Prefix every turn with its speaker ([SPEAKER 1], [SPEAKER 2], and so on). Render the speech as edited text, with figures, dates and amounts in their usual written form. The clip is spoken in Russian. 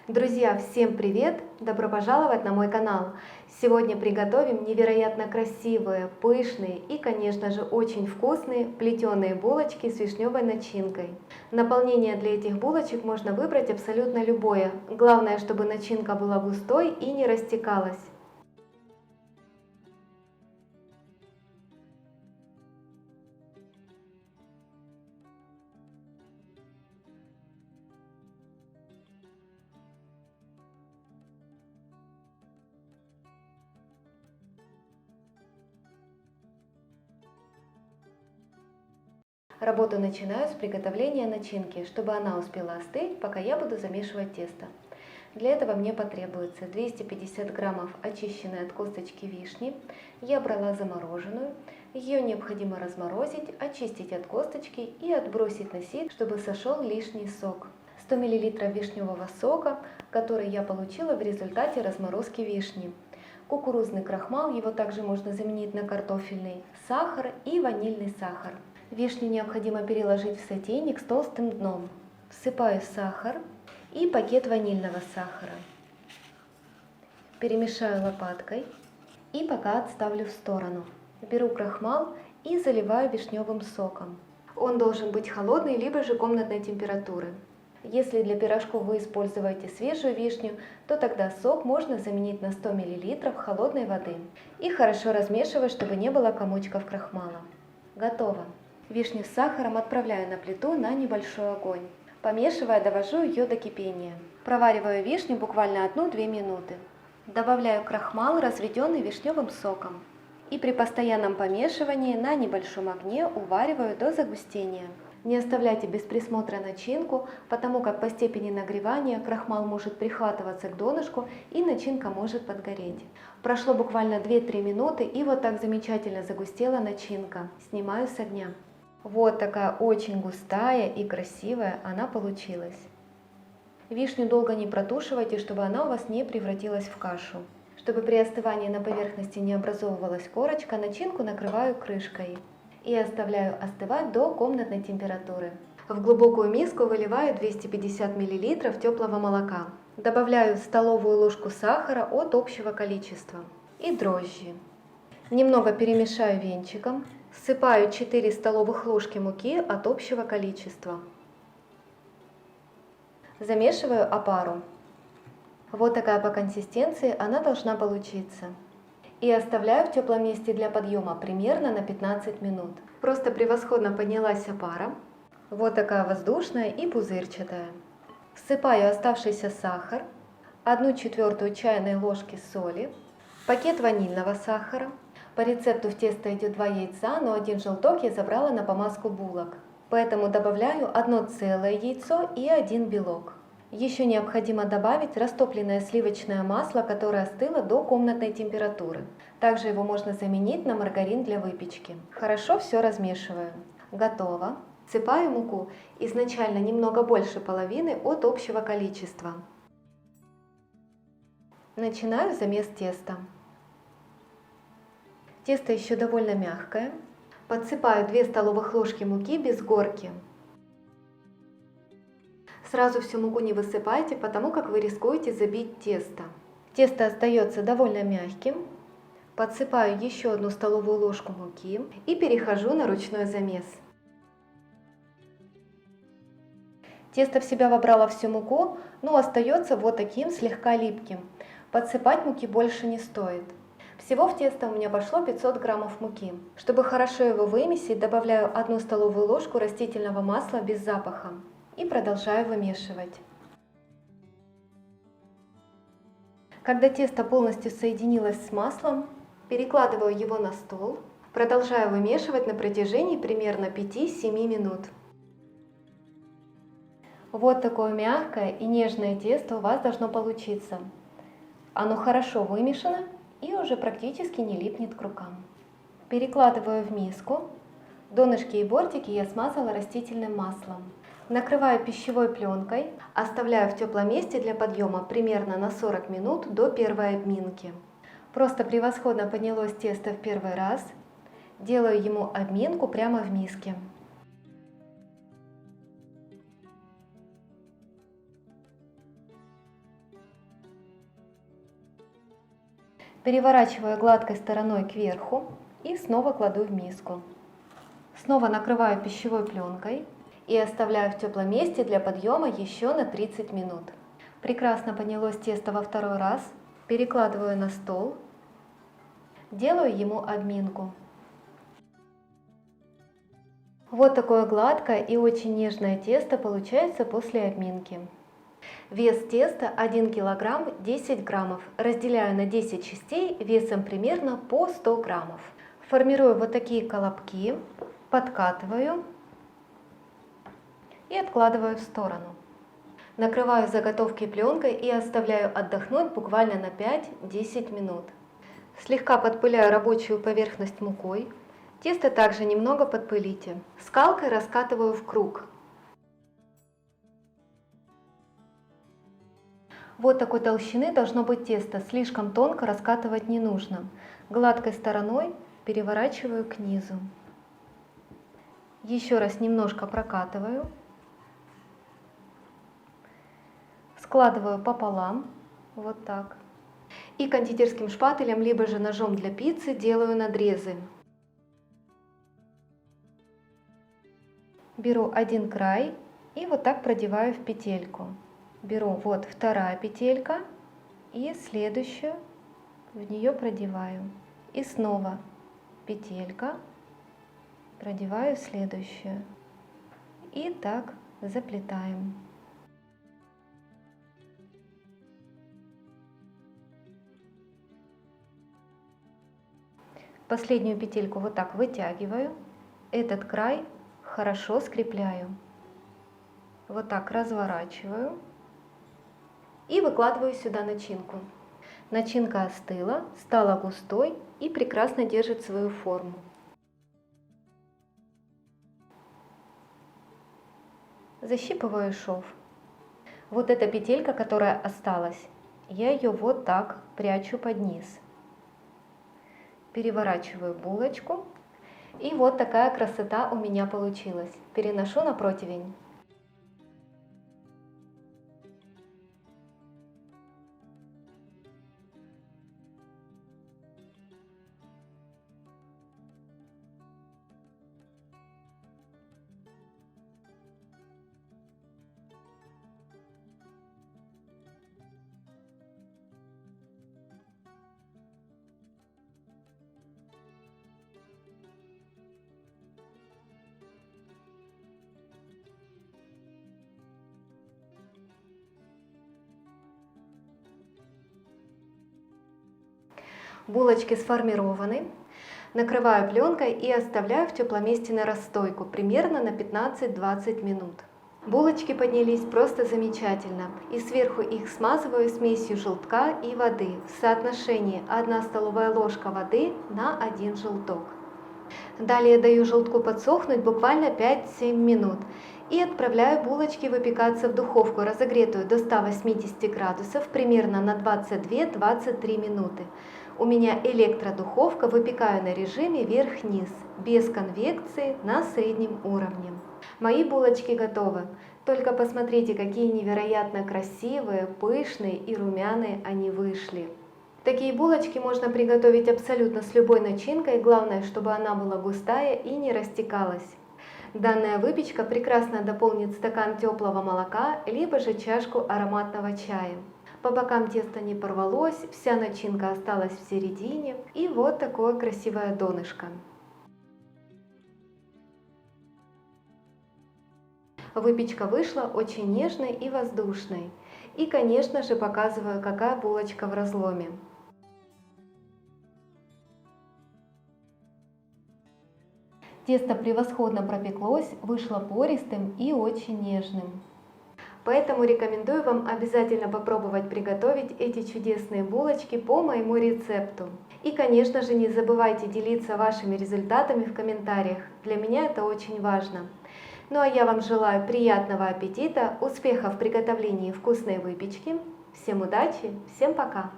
[SPEAKER 1] Друзья, всем привет! Добро пожаловать на мой канал! Сегодня приготовим невероятно красивые, пышные и, конечно же, очень вкусные плетеные булочки с вишневой начинкой. Наполнение для этих булочек можно выбрать абсолютно любое. Главное, чтобы начинка была густой и не растекалась. Работу начинаю с приготовления начинки, чтобы она успела остыть, пока я буду замешивать тесто. Для этого мне потребуется 250 граммов очищенной от косточки вишни. Я брала замороженную. Ее необходимо разморозить, очистить от косточки и отбросить на сито, чтобы сошел лишний сок. 100 мл вишневого сока, который я получила в результате разморозки вишни. Кукурузный крахмал, его также можно заменить на картофельный, сахар и ванильный сахар. Вишню необходимо переложить в сотейник с толстым дном. Всыпаю сахар и пакет ванильного сахара. Перемешаю лопаткой и пока отставлю в сторону. Беру крахмал и заливаю вишневым соком. Он должен быть холодный, либо же комнатной температуры. Если для пирожков вы используете свежую вишню, то тогда сок можно заменить на 100 мл холодной воды. И хорошо размешивать, чтобы не было комочков крахмала. Готово. Вишню с сахаром отправляю на плиту на небольшой огонь. Помешивая, довожу ее до кипения. Провариваю вишню буквально 1-2 минуты. Добавляю крахмал, разведенный вишневым соком. И при постоянном помешивании на небольшом огне увариваю до загустения. Не оставляйте без присмотра начинку, потому как по степени нагревания крахмал может прихватываться к донышку и начинка может подгореть. Прошло буквально 2-3 минуты и вот так замечательно загустела начинка. Снимаю с огня. Вот такая очень густая и красивая она получилась. Вишню долго не протушивайте, чтобы она у вас не превратилась в кашу. Чтобы при остывании на поверхности не образовывалась корочка, начинку накрываю крышкой и оставляю остывать до комнатной температуры. В глубокую миску выливаю 250 мл теплого молока. Добавляю столовую ложку сахара от общего количества и дрожжи. Немного перемешаю венчиком. Всыпаю 4 столовых ложки муки от общего количества. Замешиваю опару. Вот такая по консистенции она должна получиться. И оставляю в теплом месте для подъема примерно на 15 минут. Просто превосходно поднялась опара. Вот такая воздушная и пузырчатая. Всыпаю оставшийся сахар, 1/4 чайной ложки соли, пакет ванильного сахара. По рецепту в тесто идет 2 яйца, но 1 желток я забрала на помазку булок. Поэтому добавляю 1 целое яйцо и 1 белок. Еще необходимо добавить растопленное сливочное масло, которое остыло до комнатной температуры. Также его можно заменить на маргарин для выпечки. Хорошо все размешиваю. Готово. Всыпаю муку, изначально немного больше половины от общего количества. Начинаю замес теста. Тесто еще довольно мягкое. Подсыпаю 2 столовых ложки муки без горки. Сразу всю муку не высыпайте, потому как вы рискуете забить тесто. Тесто остается довольно мягким. Подсыпаю еще 1 столовую ложку муки и перехожу на ручной замес. Тесто в себя вобрало всю муку, но остается вот таким слегка липким. Подсыпать муки больше не стоит. Всего в тесто у меня пошло 500 граммов муки. Чтобы хорошо его вымесить, добавляю 1 столовую ложку растительного масла без запаха и продолжаю вымешивать. Когда тесто полностью соединилось с маслом, перекладываю его на стол, продолжаю вымешивать на протяжении примерно 5-7 минут. Вот такое мягкое и нежное тесто у вас должно получиться. Оно хорошо вымешано и уже практически не липнет к рукам. Перекладываю в миску. Донышки и бортики я смазала растительным маслом. Накрываю пищевой пленкой, оставляю в теплом месте для подъема примерно на 40 минут до первой обминки. Просто превосходно поднялось тесто в первый раз. Делаю ему обминку прямо в миске. Переворачиваю гладкой стороной кверху и снова кладу в миску. Снова накрываю пищевой пленкой и оставляю в теплом месте для подъема еще на 30 минут. Прекрасно поднялось тесто во второй раз. Перекладываю на стол. Делаю ему обминку. Вот такое гладкое и очень нежное тесто получается после обминки. Вес теста 1 кг 10 граммов. Разделяю на 10 частей весом примерно по 100 граммов. Формирую вот такие колобки, подкатываю и откладываю в сторону. Накрываю заготовки пленкой и оставляю отдохнуть буквально на 5-10 минут. Слегка подпыляю рабочую поверхность мукой. Тесто также немного подпылите. Скалкой раскатываю в круг. Вот такой толщины должно быть тесто, слишком тонко раскатывать не нужно. Гладкой стороной переворачиваю к низу. Еще раз немножко прокатываю. Складываю пополам, вот так. И кондитерским шпателем, либо же ножом для пиццы делаю надрезы. Беру один край и вот так продеваю в петельку. Беру вот вторая петелька и следующую в нее продеваю. И снова петелька, продеваю следующую. И так заплетаем. Последнюю петельку вот так вытягиваю. Этот край хорошо скрепляю. Вот так разворачиваю. И выкладываю сюда начинку. Начинка остыла, стала густой и прекрасно держит свою форму. Защипываю шов. Вот эта петелька, которая осталась, я ее вот так прячу под низ. Переворачиваю булочку. И вот такая красота у меня получилась. Переношу на противень. Булочки сформированы. Накрываю пленкой и оставляю в теплом месте на расстойку, примерно на 15-20 минут. Булочки поднялись просто замечательно, и сверху их смазываю смесью желтка и воды в соотношении 1 столовая ложка воды на 1 желток. Далее даю желтку подсохнуть буквально 5-7 минут и отправляю булочки выпекаться в духовку, разогретую до 180 градусов, примерно на 22-23 минуты. У меня электродуховка, выпекаю на режиме верх-низ, без конвекции, на среднем уровне. Мои булочки готовы. Только посмотрите, какие невероятно красивые, пышные и румяные они вышли. Такие булочки можно приготовить абсолютно с любой начинкой, главное, чтобы она была густая и не растекалась. Данная выпечка прекрасно дополнит стакан теплого молока, либо же чашку ароматного чая. По бокам тесто не порвалось, вся начинка осталась в середине, и вот такое красивое донышко. Выпечка вышла очень нежной и воздушной. И, конечно же, показываю, какая булочка в разломе. Тесто превосходно пропеклось, вышло пористым и очень нежным. Поэтому рекомендую вам обязательно попробовать приготовить эти чудесные булочки по моему рецепту. И, конечно же, не забывайте делиться вашими результатами в комментариях. Для меня это очень важно. Ну а я вам желаю приятного аппетита, успехов в приготовлении вкусной выпечки. Всем удачи, всем пока!